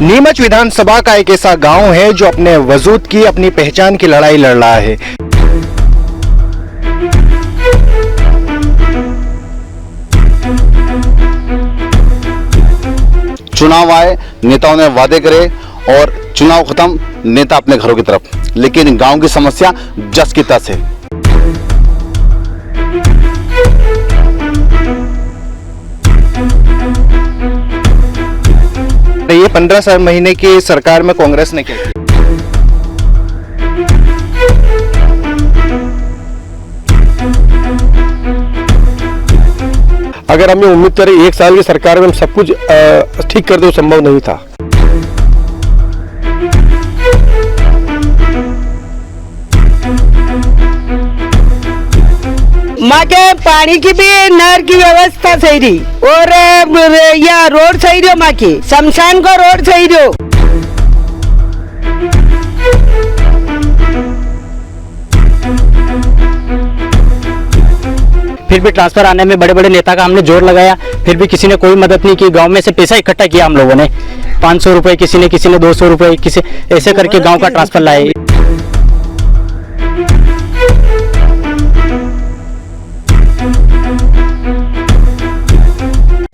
नीमच विधानसभा का एक ऐसा गांव है जो अपने वजूद की, अपनी पहचान की लड़ाई लड़ रहा है। चुनाव आए, नेताओं ने वादे करे और चुनाव खत्म, नेता अपने घरों की तरफ, लेकिन गांव की समस्या जस की तस है। ये 15 महीने की सरकार में कांग्रेस ने क्या किया? अगर हमें उम्मीद करें 1 साल की सरकार में हम सब कुछ ठीक कर दे, संभव नहीं था। माँ के पानी की भी नहर की व्यवस्था सही रही और या रोड सही रही, माँ की शमशान को रोड सही रही। फिर भी ट्रांसफर आने में बड़े बड़े नेता का हमने जोर लगाया, फिर भी किसी ने कोई मदद नहीं की। गांव में से पैसा इकट्ठा किया हम लोगों ने, 500 रुपए किसी ने 200 रुपए, किसी ऐसे करके गांव का ट्रांसफर लाए।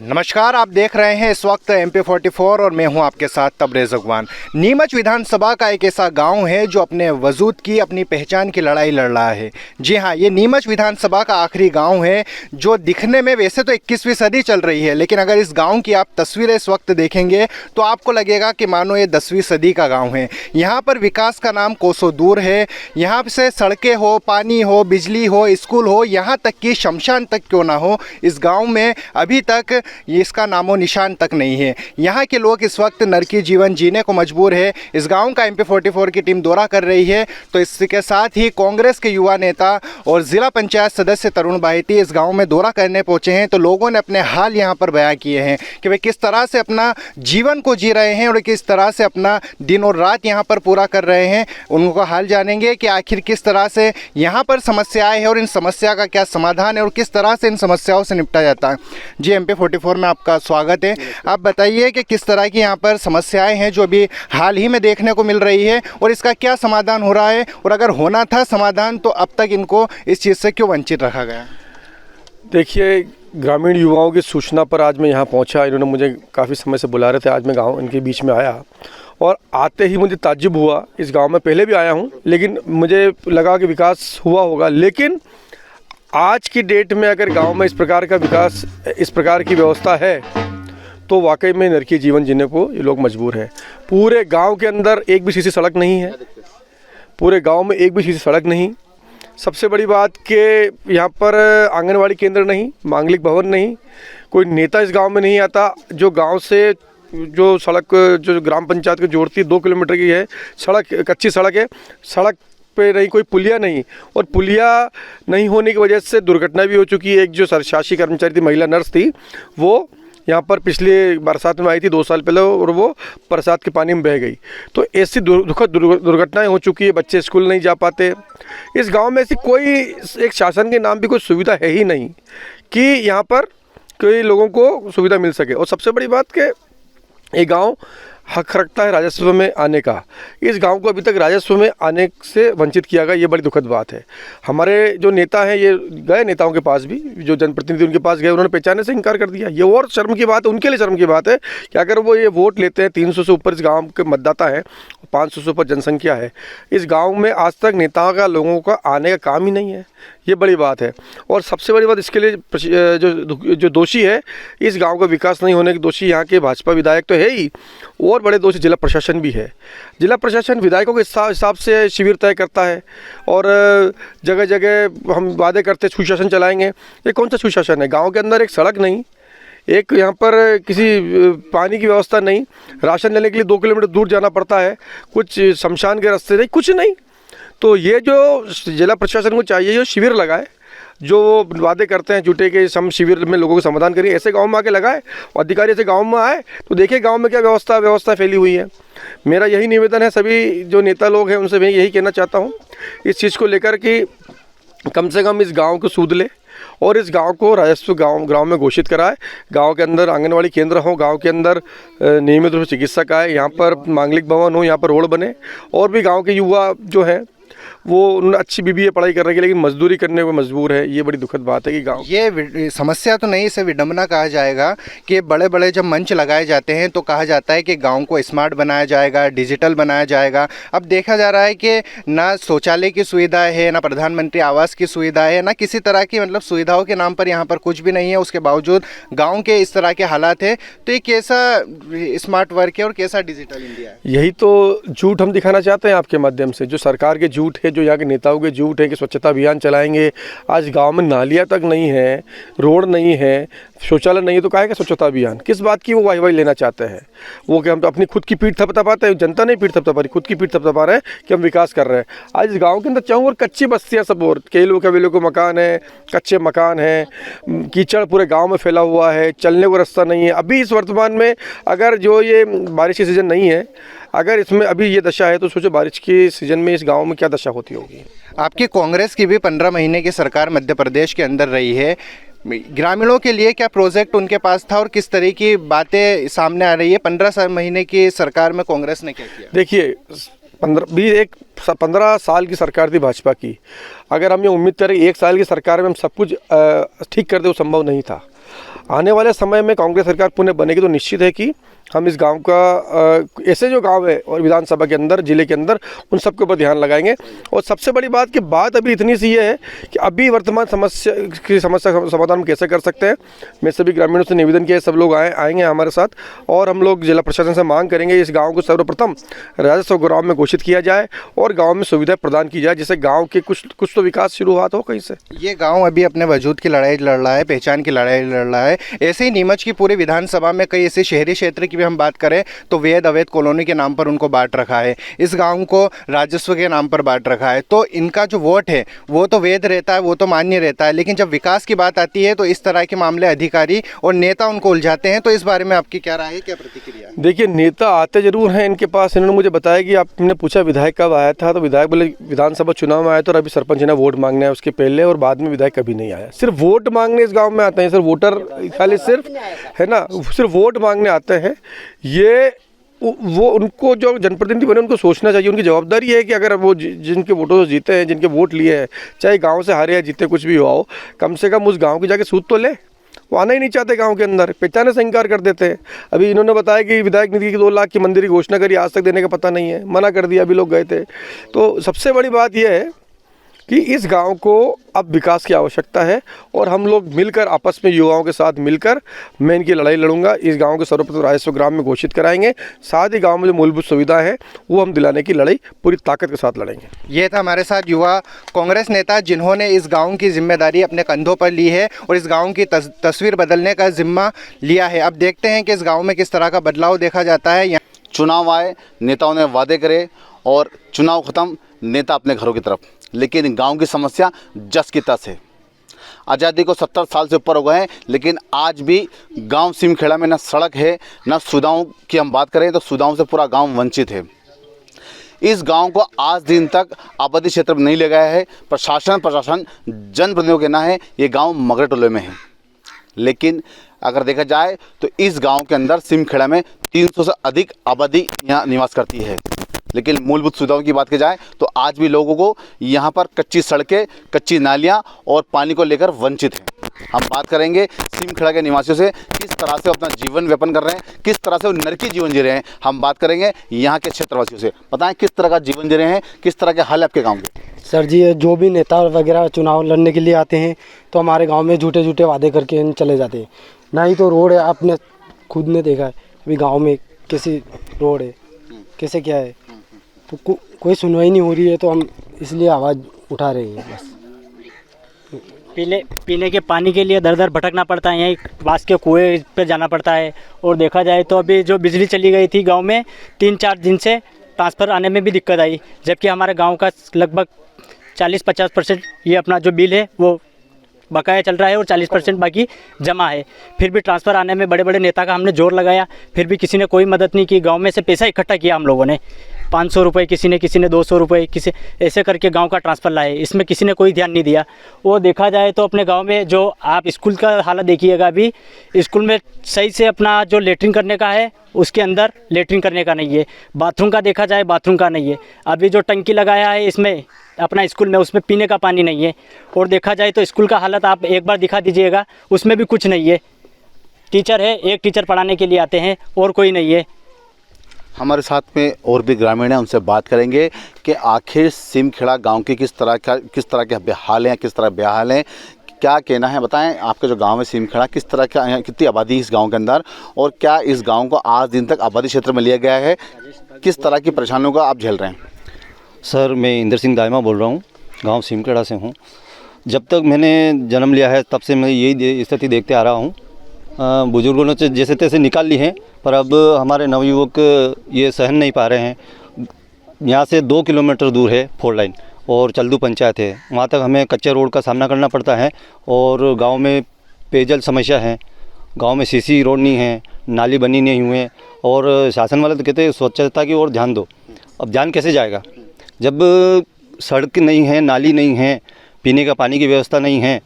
नमस्कार, आप देख रहे हैं इस वक्त MP44 और मैं हूं आपके साथ तबरेज़ अगवान। नीमच विधानसभा का एक ऐसा गांव है जो अपने वजूद की, अपनी पहचान की लड़ाई लड़ रहा है। जी हां, ये नीमच विधानसभा का आखिरी गांव है जो दिखने में वैसे तो 21वीं सदी चल रही है, लेकिन अगर इस गांव की आप तस्वीरें इस वक्त देखेंगे तो आपको लगेगा कि मानो ये 10वीं सदी का गाँव है। यहाँ पर विकास का नाम कोसों दूर है। यहाँ से सड़कें हो, पानी हो, बिजली हो, स्कूल हो, यहाँ तक कि शमशान तक क्यों ना हो, इस गाँव में अभी तक इसका नामो निशान तक नहीं है। यहाँ के लोग इस वक्त नरकी जीवन जीने को मजबूर है। इस गांव का MP44 की टीम दौरा कर रही है, तो इसके साथ ही कांग्रेस के युवा नेता और ज़िला पंचायत सदस्य तरुण बाहिती इस गांव में दौरा करने पहुंचे हैं। तो लोगों ने अपने हाल यहाँ पर बयां किए हैं कि वे किस तरह से अपना जीवन को जी रहे हैं और किस तरह से अपना दिन और रात यहाँ पर पूरा कर रहे हैं। उनको हाल जानेंगे कि आखिर किस तरह से यहाँ पर समस्याएँ हैं और इन समस्या का क्या समाधान है और किस तरह से इन समस्याओं से निपटा जाता है। जी, MP44 में आपका स्वागत है। आप बताइए कि किस तरह की यहाँ पर समस्याएं हैं जो अभी हाल ही में देखने को मिल रही है और इसका क्या समाधान हो रहा है, और अगर होना था समाधान तो अब तक इनको इस चीज़ से क्यों वंचित रखा गया? देखिए, ग्रामीण युवाओं की सूचना पर आज मैं यहाँ पहुँचा। इन्होंने मुझे काफ़ी समय से बुला रहे थे, आज मैं गाँव इनके बीच में आया और आते ही मुझे ताज्जुब हुआ। इस गाँव में पहले भी आया हूँ, लेकिन मुझे लगा कि विकास हुआ होगा, लेकिन आज की डेट में अगर गांव में इस प्रकार का विकास, इस प्रकार की व्यवस्था है तो वाकई में नरकी जीवन जीने को ये लोग मजबूर हैं। पूरे गांव के अंदर एक भी सीसी सड़क नहीं है, पूरे गांव में एक भी सीसी सड़क नहीं। सबसे बड़ी बात कि यहाँ पर आंगनवाड़ी केंद्र नहीं, मांगलिक भवन नहीं, कोई नेता इस गाँव में नहीं आता। जो गाँव से जो सड़क, जो ग्राम पंचायत को जोड़ती है, 2 किलोमीटर की है सड़क, कच्ची सड़क है, सड़क पे नहीं, कोई पुलिया नहीं, और पुलिया नहीं होने की वजह से दुर्घटना भी हो चुकी है। एक जो सरशासी कर्मचारी थी, महिला नर्स थी, वो यहाँ पर पिछले बरसात में आई थी 2 साल पहले और वो बरसात के पानी में बह गई। तो ऐसी दुखद दुर्घटनाएं हो चुकी है, बच्चे स्कूल नहीं जा पाते। इस गांव में ऐसी कोई एक शासन के नाम भी कोई सुविधा है ही नहीं कि यहाँ पर कोई लोगों को सुविधा मिल सके। और सबसे बड़ी बात कि ये गाँव हक रखता है राजस्व में आने का। इस गांव को अभी तक राजस्व में आने से वंचित किया गया, ये बड़ी दुखद बात है। हमारे जो नेता हैं, ये गए नेताओं के पास भी, जो जनप्रतिनिधि उनके पास गए, उन्होंने पहचानने से इनकार कर दिया। ये और शर्म की बात है, उनके लिए शर्म की बात है कि अगर वो ये वोट लेते हैं, 300 से ऊपर इस गाँव के मतदाता हैं, 500 से ऊपर जनसंख्या है, इस गाँव में आज तक नेताओं का, लोगों का आने का काम ही नहीं है। ये बड़ी बात है। और सबसे बड़ी बात, इसके लिए जो दोषी है इस गांव का विकास नहीं होने के दोषी यहाँ के भाजपा विधायक तो है ही, और बड़े दोषी जिला प्रशासन भी है। जिला प्रशासन विधायकों के हिसाब से शिविर तय करता है और जगह जगह हम वादे करते सुशासन चलाएंगे। ये कौन सा सुशासन है? गाँव के अंदर एक सड़क नहीं, एक यहाँ पर किसी पानी की व्यवस्था नहीं, राशन लेने के लिए 2 किलोमीटर दूर जाना पड़ता है, कुछ शमशान के रास्ते नहीं, कुछ नहीं। तो ये जो जिला प्रशासन को चाहिए, जो शिविर लगाए, जो वादे करते हैं झूठे के, हम शिविर में लोगों को समाधान करिए, ऐसे गांव में आके लगाए और अधिकारी ऐसे गांव में आए तो देखिए गांव में क्या व्यवस्था फैली हुई है। मेरा यही निवेदन है सभी जो नेता लोग हैं उनसे, मैं यही कहना चाहता हूं इस चीज़ को लेकर कि कम से कम इस गांव को सूद ले और इस गांव को राजस्व गांव में घोषित करा है। गांव के अंदर आंगनवाड़ी केंद्र हो, गांव के अंदर नियमित रूप से चिकित्सक आए, यहाँ पर मांगलिक भवन हो, यहाँ पर रोड बने, और भी गाँव के युवा जो हैं वो उन्होंने अच्छी BBA पढ़ाई करने की, लेकिन मजदूरी करने को मजबूर है। ये बड़ी दुखद बात है कि गांव ये समस्या तो नहीं, इसे विडंबना कहा जाएगा कि बड़े बड़े जब मंच लगाए जाते हैं तो कहा जाता है कि गांव को स्मार्ट बनाया जाएगा, डिजिटल बनाया जाएगा। अब देखा जा रहा है कि ना शौचालय की सुविधा है, ना प्रधानमंत्री आवास की सुविधा है, ना किसी तरह की मतलब सुविधाओं के नाम पर यहाँ पर कुछ भी नहीं है। उसके बावजूद गाँव के इस तरह के हालात है, तो ये कैसा स्मार्ट वर्क है और कैसा डिजिटल इंडिया है? यही तो झूठ हम दिखाना चाहते हैं आपके माध्यम से, जो सरकार के झूठ है, जो यहाँ के नेताओं के झूठ है कि स्वच्छता अभियान चलाएंगे। आज गांव में नालियाँ तक नहीं है, रोड नहीं है, शौचालय नहीं है, तो काहे का स्वच्छता अभियान? किस बात की वो वाहवाही लेना चाहते हैं? वो कि हम तो अपनी खुद की पीठ थपथपाते हैं, जनता नहीं पीठ थपथपा रही, खुद की पीठ थपथपा रहे हैं कि हम विकास कर रहे हैं। आज इस गाँव के अंदर चाहूँ और कच्ची बस्तियाँ सब, और कई लोग कबीलों को मकान है, कच्चे मकान हैं, कीचड़ पूरे गाँव में फैला हुआ है, चलने को रास्ता नहीं है। अभी इस वर्तमान में अगर जो ये बारिश की सीज़न नहीं है, अगर इसमें अभी ये दशा है, तो सोचो बारिश के सीज़न में इस गांव में क्या दशा होती होगी। आपकी कांग्रेस की भी 15 महीने की सरकार मध्य प्रदेश के अंदर रही है। ग्रामीणों के लिए क्या प्रोजेक्ट उनके पास था और किस तरह की बातें सामने आ रही है? 15 महीने की सरकार में कांग्रेस ने क्या किया? देखिए, 15 साल की सरकार थी भाजपा की। अगर हम ये उम्मीद करें 1 साल की सरकार में हम सब कुछ ठीक कर दे, वो संभव नहीं था। आने वाले समय में कांग्रेस सरकार पुनः बनेगी तो निश्चित है कि हम इस गांव का ऐसे जो गांव है और विधानसभा के अंदर, जिले के अंदर, उन सबके ऊपर ध्यान लगाएंगे। और सबसे बड़ी बात की बात अभी इतनी सी ये है कि अभी वर्तमान समस्या का समाधान हम कैसे कर सकते हैं। मैं सभी ग्रामीणों से निवेदन किया, सब लोग आएंगे हमारे साथ, और हम लोग जिला प्रशासन से मांग करेंगे इस गाँव को सर्वप्रथम राजस्व ग्राम में घोषित किया जाए और गाँव में सुविधाएँ प्रदान की जाए, जिससे गाँव के कुछ तो विकास शुरुआत हो कहीं से। ये गाँव अभी अपने वजूद की लड़ाई लड़ रहा है, पहचान की लड़ाई लड़ रहा है। ऐसे ही नीमच की पूरी विधानसभा में कई ऐसे शहरी क्षेत्र की भी हम बात करें तो वैध अवैध कॉलोनी के नाम पर उनको बांट रखा है, इस गांव को राजस्व के नाम पर बांट रखा है। तो इनका जो वोट है वो तो वैध रहता है, वो तो मान्य रहता है, लेकिन जब विकास की बात आती है तो इस तरह के मामले अधिकारी और नेता उनको उलझाते हैं। तो इस बारे में आपकी क्या राय है, क्या प्रतिक्रिया? देखिए, नेता आते जरूर हैं इनके पास। इन्होंने मुझे बताया कि आपने पूछा विधायक कब आया था, तो विधायक बोले विधानसभा चुनाव में आया था और अभी सरपंच ने वोट मांगना है, उसके पहले और बाद में विधायक कभी नहीं आया। सिर्फ वोट मांगने इस गाँव में आते हैं, सिर्फ वोटर खाली सिर्फ है ना, सिर्फ वोट मांगने आते हैं। ये वो उनको जो जनप्रतिनिधि बने उनको सोचना चाहिए, उनकी जवाबदारी है कि अगर वो जिनके वोटों से जीते हैं, जिनके वोट लिए हैं, चाहे गांव से हारे या जीते कुछ भी हुआ हो, कम से कम उस गांव की जाके सूद तो ले। वो आना ही नहीं चाहते गांव के अंदर, पहचाने से इंकार कर देते हैं। अभी इन्होंने बताया कि विधायक निधि की 2 लाख की मंदिर की घोषणा करी, आज तक देने का पता नहीं है, मना कर दिया, अभी लोग गए थे। तो सबसे बड़ी बात यह है कि इस गांव को अब विकास की आवश्यकता है और हम लोग मिलकर, आपस में युवाओं के साथ मिलकर मैं इनकी लड़ाई लड़ूंगा। इस गांव को सर्वप्रथम राजस्व ग्राम में घोषित कराएंगे, साथ ही गांव में जो मूलभूत सुविधा है वो हम दिलाने की लड़ाई पूरी ताकत के साथ लड़ेंगे। ये था हमारे साथ युवा कांग्रेस नेता जिन्होंने इस गाँव की जिम्मेदारी अपने कंधों पर ली है और इस गाँव की तस्वीर बदलने का जिम्मा लिया है। अब देखते हैं कि इस गाँव में किस तरह का बदलाव देखा जाता है। चुनाव आए, नेताओं ने वादे करे और चुनाव खत्म, नेता अपने घरों की तरफ। लेकिन गांव की समस्या जस की तस है। आज़ादी को 70 साल से ऊपर हो गए हैं, लेकिन आज भी गांव सिमखेड़ा में ना सड़क है, ना सुविधाओं की हम बात करें तो सुविधाओं से पूरा गांव वंचित है। इस गांव को आज दिन तक आबादी क्षेत्र में नहीं ले गया है। प्रशासन जनप्रतिनिधियों के ना है, ये गांव मगरे टोले में है। लेकिन अगर देखा जाए तो इस गांव के अंदर सिमखेड़ा में 300 से अधिक आबादी यहाँ निवास करती है। लेकिन मूलभूत सुविधाओं की बात की जाए तो आज भी लोगों को यहाँ पर कच्ची सड़कें, कच्ची नालियाँ और पानी को लेकर वंचित हैं। हम बात करेंगे सिमखेड़ा के निवासियों से, किस तरह से अपना जीवन यापन कर रहे हैं, किस तरह से वो नरकी जीवन जी रहे हैं। हम बात करेंगे यहाँ के क्षेत्रवासियों से, बताएं किस तरह का जीवन जी रहे हैं, किस तरह के हाल है आपके गाँव के। सर जी, जो भी नेता वगैरह चुनाव लड़ने के लिए आते हैं तो हमारे गांव में झूठे झूठे वादे करके चले जाते हैं। ना ही तो रोड है, आपने खुद ने देखा है अभी गांव में कैसी रोड है, कैसे क्या है, तो कोई सुनवाई नहीं हो रही है। तो हम इसलिए आवाज़ उठा रहे हैं बस। पीने के पानी के लिए दर दर भटकना पड़ता है, यहीं पास के कुएं पे जाना पड़ता है। और देखा जाए तो अभी जो बिजली चली गई थी गांव में, 3-4 दिन से ट्रांसफ़र आने में भी दिक्कत आई, जबकि हमारे गांव का लगभग 40-50% ये अपना जो बिल है वो बकाया चल रहा है और 40% बाकी जमा है। फिर भी ट्रांसफ़र आने में बड़े बड़े नेता का हमने जोर लगाया, फिर भी किसी ने कोई मदद नहीं की। गांव में से पैसा इकट्ठा किया हम लोगों ने, 500 रुपये, किसी ने 200 रुपये, किसी ऐसे करके गांव का ट्रांसफ़र लाए। इसमें किसी ने कोई ध्यान नहीं दिया। वो देखा जाए तो अपने गांव में जो आप स्कूल का हालत देखिएगा, अभी स्कूल में सही से अपना जो लेटरिन करने का है उसके अंदर लेटरिन करने का नहीं है। बाथरूम का देखा जाए, बाथरूम का नहीं है। अभी जो टंकी लगाया है इसमें अपना स्कूल में, उसमें पीने का पानी नहीं है। और देखा जाए तो स्कूल का हालत आप एक बार दिखा दीजिएगा, उसमें भी कुछ नहीं है। टीचर है, एक टीचर पढ़ाने के लिए आते हैं और कोई नहीं है। हमारे साथ में और भी ग्रामीण हैं, उनसे बात करेंगे कि आखिर सिमखेड़ा गांव के किस तरह के हाल हैं, किस तरह बेहाल हैं, क्या कहना है। बताएं, आपका जो गांव है सिमखेड़ा, किस तरह का, कितनी आबादी है इस गांव के अंदर, और क्या इस गांव को आज दिन तक आबादी क्षेत्र में लिया गया है, किस तरह की परेशानियों का आप झेल रहे हैं। सर, मैं इंदर सिंह दाइमा बोल रहा हूँ, गांव सिमखेड़ा से हूँ। जब तक मैंने जन्म लिया है तब से मैं यही स्थिति देखते आ रहा हूँ। बुजुर्गों ने जैसे तैसे निकाल ली हैं, पर अब हमारे नवयुवक ये सहन नहीं पा रहे हैं। यहाँ से 2 किलोमीटर दूर है 4 लाइन और चल्दू पंचायत है, वहाँ तक हमें कच्चे रोड का सामना करना पड़ता है। और गांव में पेयजल समस्या है, गांव में सीसी रोड नहीं है, नाली बनी नहीं हुए हैं। और शासन वाले तो कहते हैं स्वच्छता की ओर ध्यान दो। अब ध्यान कैसे जाएगा जब सड़क नहीं है, नाली नहीं है, पीने का पानी की व्यवस्था नहीं है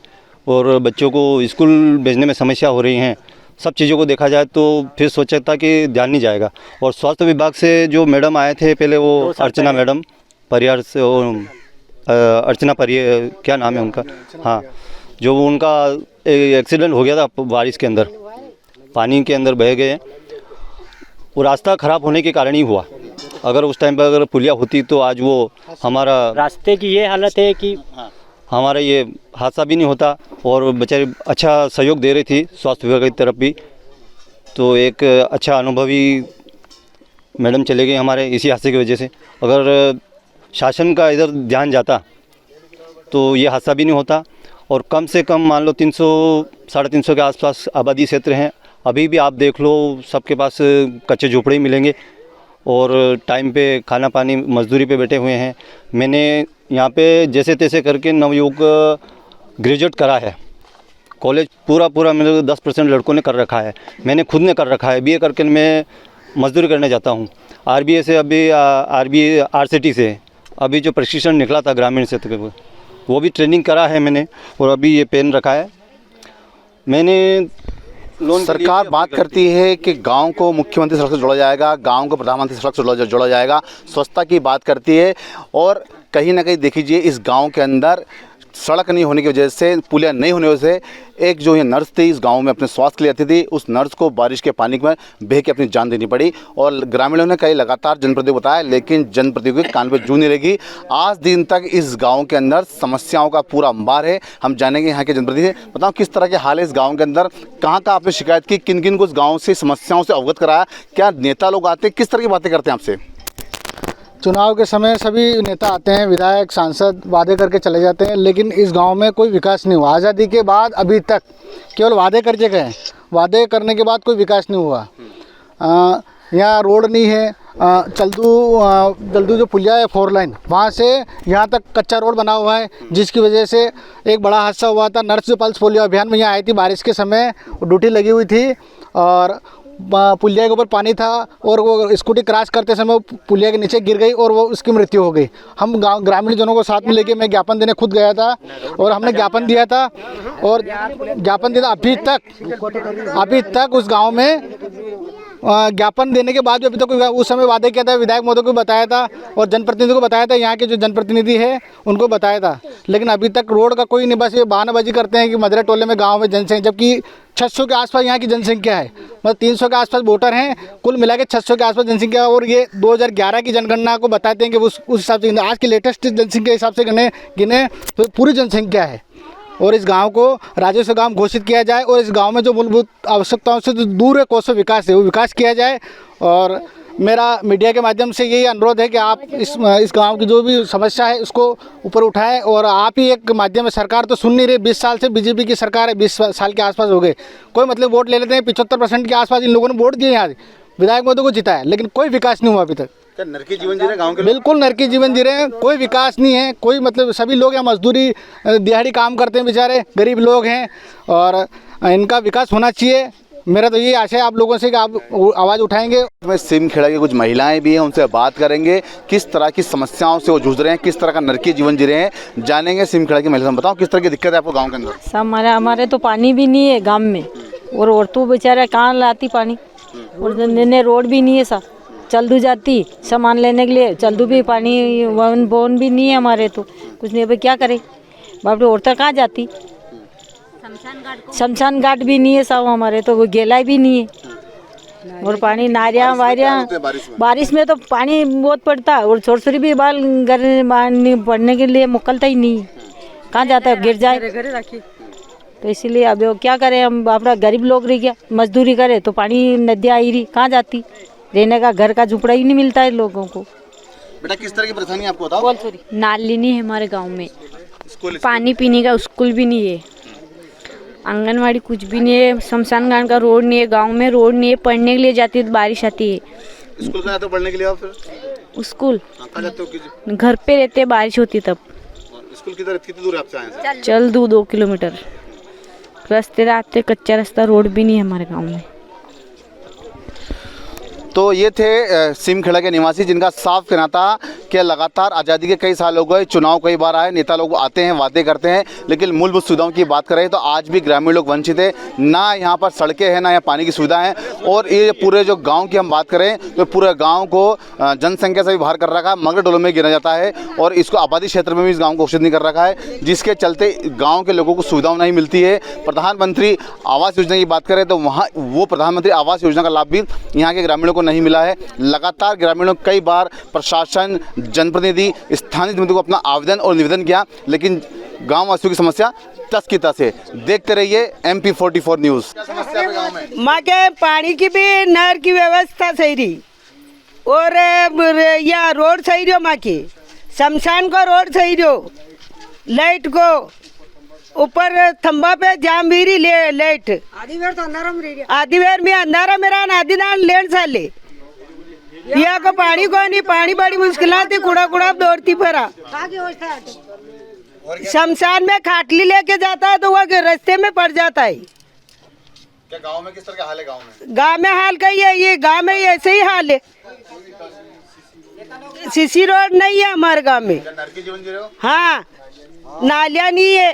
और बच्चों को स्कूल भेजने में समस्या हो रही हैं। सब चीज़ों को देखा जाए तो फिर स्वच्छता की ध्यान नहीं जाएगा। और स्वास्थ्य विभाग से जो मैडम आए थे पहले, वो अर्चना मैडम परियार से, अर्चना परियार, क्या नाम है उनका, हाँ, जो उनका एक्सीडेंट हो गया था बारिश के अंदर, पानी के अंदर बह गए। वो रास्ता ख़राब होने के कारण ही हुआ। अगर उस टाइम पर अगर पुलिया होती तो आज वो हमारा रास्ते की ये हालत है कि हमारा ये हादसा भी नहीं होता। और बेचारी अच्छा सहयोग दे रही थी स्वास्थ्य विभाग की तरफ भी, तो एक अच्छा अनुभवी मैडम चले गए हमारे इसी हादसे की वजह से। अगर शासन का इधर ध्यान जाता तो ये हादसा भी नहीं होता। और कम से कम मान लो 300-350 के आसपास आबादी क्षेत्र हैं। अभी भी आप देख लो, सबके पास कच्चे झोपड़े ही मिलेंगे और टाइम पे खाना पानी, मजदूरी पे बैठे हुए हैं। मैंने यहाँ पे जैसे तैसे करके नवयुवक ग्रेजुएट करा है, कॉलेज पूरा मेरे 10% लड़कों ने कर रखा है, मैंने खुद ने कर रखा है। बीए करके मैं मजदूरी करने जाता हूँ। आरबीए से अभी आरसीटी से अभी जो प्रशिक्षण निकला था ग्रामीण क्षेत्र में, वो भी ट्रेनिंग करा है मैंने। और अभी ये पेन रखा है मैंने। सरकार बात करती है कि गांव को मुख्यमंत्री सड़क से जोड़ा जाएगा, गांव को प्रधानमंत्री सड़क से जोड़ा जाएगा, स्वच्छता की बात करती है। और कहीं ना कहीं देखिए, इस गांव के अंदर सड़क नहीं होने की वजह से, पुलिया नहीं होने की वजह से, एक जो ये नर्स थी इस गांव में अपने स्वास्थ्य के लिए आती थी, उस नर्स को बारिश के पानी में बह के अपनी जान देनी पड़ी। और ग्रामीणों ने कई लगातार जनप्रतिनिधियों को बताया, लेकिन जनप्रतिनिधियों के कान पे जूं नहीं लगी। आज दिन तक इस गांव के अंदर समस्याओं का पूरा अंबार है। हम जानेंगे यहाँ के जनप्रतिनिधि, बताओ किस तरह के हाल है इस गाँव के अंदर, कहाँ आपने शिकायत की, किन किन को इस गाँव से समस्याओं से अवगत कराया, क्या नेता लोग आते हैं, किस तरह की बातें करते हैं आपसे। चुनाव के समय सभी नेता आते हैं, विधायक सांसद वादे करके चले जाते हैं, लेकिन इस गांव में कोई विकास नहीं हुआ। आज़ादी के बाद अभी तक केवल वादे करके गए, वादे करने के बाद कोई विकास नहीं हुआ। यहाँ रोड नहीं है, जल्दू जो पुलिया है 4 लाइन, वहाँ से यहाँ तक कच्चा रोड बना हुआ है, जिसकी वजह से एक बड़ा हादसा हुआ था। नर्स जो पल्स पोलियो अभियान में यहाँ आई थी बारिश के समय, ड्यूटी लगी हुई थी और पुलिया के ऊपर पानी था और वो स्कूटी क्रॉस करते समय पुलिया के नीचे गिर गई और वो उसकी मृत्यु हो गई। हम गाँव ग्रामीण जनों को साथ में लेके मैं ज्ञापन देने खुद गया था और हमने ज्ञापन दिया था और ज्ञापन दिया। अभी तक उस गांव में ज्ञापन देने के बाद भी अभी तक उस समय वादे किया था, विधायक महोदय को बताया था और जनप्रतिनिधि को बताया था, यहाँ के जो जनप्रतिनिधि है उनको बताया था, लेकिन अभी तक रोड का कोई नहीं। बस ये बहानाबाजी करते हैं कि मदरा टोले में गांव में जनसंख्या, जबकि 600 के आसपास यहाँ की जनसंख्या है, मतलब 300 के आसपास वोटर हैं, कुल मिला के 600 के आसपास जनसंख्या। और ये 2011 की जनगणना को बताते हैं कि उस हिसाब से, आज की लेटेस्ट जनसंख्या के हिसाब से गिने तो पूरी जनसंख्या है। और इस गांव को राजस्व गांव घोषित किया जाए और इस गांव में जो मूलभूत आवश्यकताओं से जो दूर है कोसों विकास है, वो विकास किया जाए। और मेरा मीडिया के माध्यम से यही अनुरोध है कि आप इस गांव की जो भी समस्या है उसको ऊपर उठाएं। और आप ही एक माध्यम है, सरकार तो सुन नहीं रही। 20 साल से बीजेपी की सरकार है, 20 साल के आसपास हो गए, कोई मतलब वोट ले लेते हैं। 75% के आसपास इन लोगों ने वोट दिए, यहाँ विधायक महोदय को जिताया, लेकिन कोई विकास नहीं हुआ अभी तक। नरकी जीवन जी रहे गाँव के, बिल्कुल नरकी जीवन जी रहे हैं, कोई विकास नहीं है, कोई मतलब सभी लोग यहाँ मजदूरी दिहाड़ी काम करते हैं, बेचारे गरीब लोग हैं और इनका विकास होना चाहिए। मेरा तो ये आशा है आप लोगों से कि आप आवाज़ उठाएंगे। में सिमखेड़ा की कुछ महिलाएं भी हैं, उनसे बात करेंगे किस तरह की समस्याओं से वो जूझ रहे हैं, किस तरह का नरकीय जीवन जी रहे हैं, जानेंगे सिमखेड़ा की महिला से। बताओ किस तरह की दिक्कत है आपको गांव के अंदर? सब हमारे तो पानी भी नहीं है गांव में, और औरतों बेचारा कहाँ लाती पानी, और ने रोड भी नहीं है, सब चल जाती सामान लेने के लिए, चल भी पानी वन बोन भी नहीं है हमारे, तो कुछ नहीं, भाई क्या करे, बाप रे औरतें कहाँ जाती, शमशान घाट भी नहीं है सब हमारे, तो वो गेला भी नहीं है, और पानी नारियाँ वारियाँ, बारिश में तो पानी बहुत पड़ता है, और छोरछोरी भी बाल घर पड़ने के लिए मुकलता ही नहीं, कहाँ जाता है, गिर जाए, तो इसीलिए अब क्या करें हम, अपना गरीब लोग रह गया, मजदूरी करे तो पानी नदियाँ आई रही, कहाँ जाती, रहने का घर का झुपड़ा ही नहीं मिलता है लोगों को। बेटा किस तरह की परेशानी आपको बताओ? नाली नहीं है हमारे गांव में, पानी पीने का स्कूल भी नहीं है, आंगनवाड़ी कुछ भी नहीं है, शमशान घाट का रोड नहीं है, गांव में रोड नहीं है, पढ़ने के लिए जाती है तो बारिश आती है। स्कूल कहाँ जाते हो पढ़ने के लिए आप फिर? स्कूल कहाँ जाते हो? घर पे रहते हैं, बारिश होती तब। स्कूल कितनी दूर है आपसे यहाँ से? चल 2 किलोमीटर रास्ते रास्ते, कच्चा रास्ता, रोड भी नहीं है हमारे गाँव में। तो ये थे सिमखेड़ा के निवासी, जिनका साफ कहना था कि लगातार आज़ादी के कई साल हो गए, चुनाव कई बार आए, नेता लोग आते हैं, वादे करते हैं, लेकिन मूलभूत सुविधाओं की बात करें तो आज भी ग्रामीण लोग वंचित है। ना यहाँ पर सड़कें हैं, ना यहाँ पानी की सुविधा है, और ये पूरे जो गांव की हम बात करें तो पूरे गांव को जनसंख्या से भी बाहर कर रखा है, मगर डोलों में गिना जाता है, और इसको आबादी क्षेत्र में भी इस गाँव को घोषित नहीं कर रखा है, जिसके चलते गाँव के लोगों को सुविधाओं नहीं मिलती है। प्रधानमंत्री आवास योजना की बात करें तो वहाँ वो प्रधानमंत्री आवास योजना का लाभ भी यहाँ के ग्रामीणों को नहीं मिला है। लगातार ग्रामीणों कई बार प्रशासन, जनप्रतिनिधि, स्थानीय जनता को अपना आवेदन और निवेदन किया, लेकिन गांव वासियों की समस्या तस की तस है। देखते रहिए MP44 न्यूज़। माँ के पानी की भी नहर की व्यवस्था सही रही, और या रोड सही रहो, माँ की शमशान को रोड सही रहो, लाइट को ऊपर थंबा पे जाम भी रही लाइट, आधी वेर में अंधारा मेरा आधी ना लेन साले यहाँ को पानी को नहीं, पानी बड़ी मुश्किल थी, कूड़ा कूड़ा दौड़ती फिरा, शमशान में खाटली लेके जाता है तो वह रास्ते में पड़ जाता है। क्या गांव में किस तरह का हाल है? गांव में हाल का ही है, ये गांव में ऐसे ही हाल है, सीसी रोड नहीं है हमारे गांव में। नरकी जीवन जी रहे हो? हाँ, नालियाँ नहीं है।